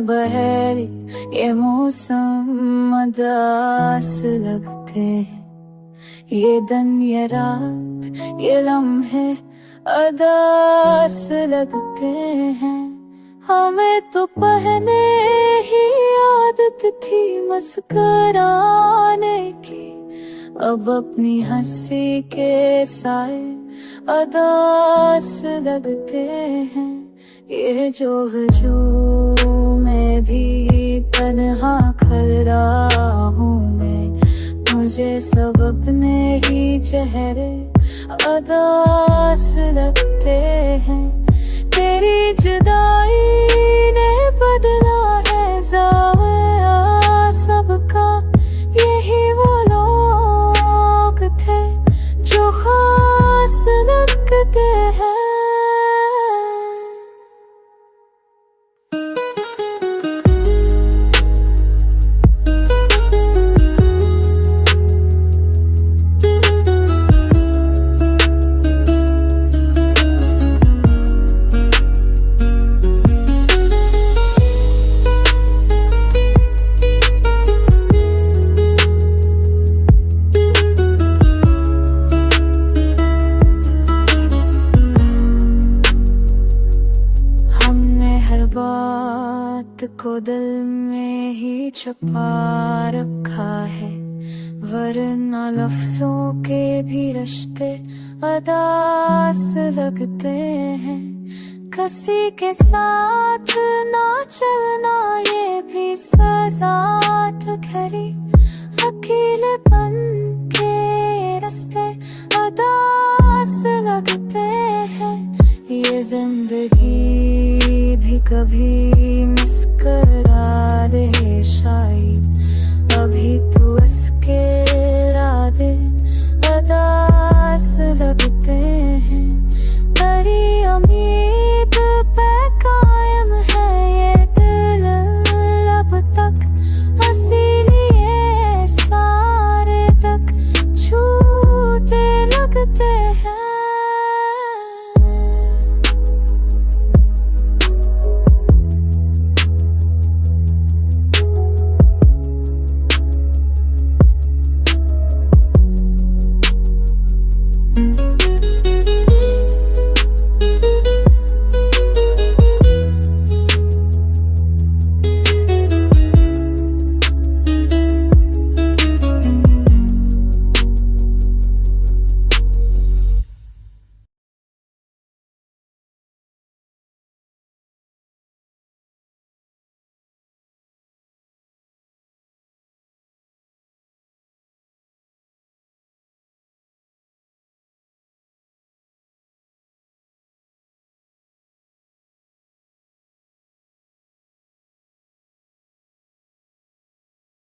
बहर ये मौसम अदास लगते हैं, ये दिन ये रात ये लम्हे अदास लगते हैं। हमें तो पहले ही आदत थी मुस्कुराने की, अब अपनी हंसी के साए अदास लगते हैं। ये जो हजूम मैं भी तन्हा खड़ा हूँ मैं, मुझे सब अपने ही चेहरे अदास लगते हैं। तेरी जुदाई ने बदला है ज़ाया सबका, यही वो लोग थे जो खास लगते हैं। बात को दिल में ही छुपा रखा है, वरना लफ्जों के भी रिश्ते अदास लगते हैं। किसी के साथ ना चलना ये भी सजा तो खरी, अकेलेपन के रास्ते अदास लगते हैं। ये जिंदगी भी कभी मुस्कुरा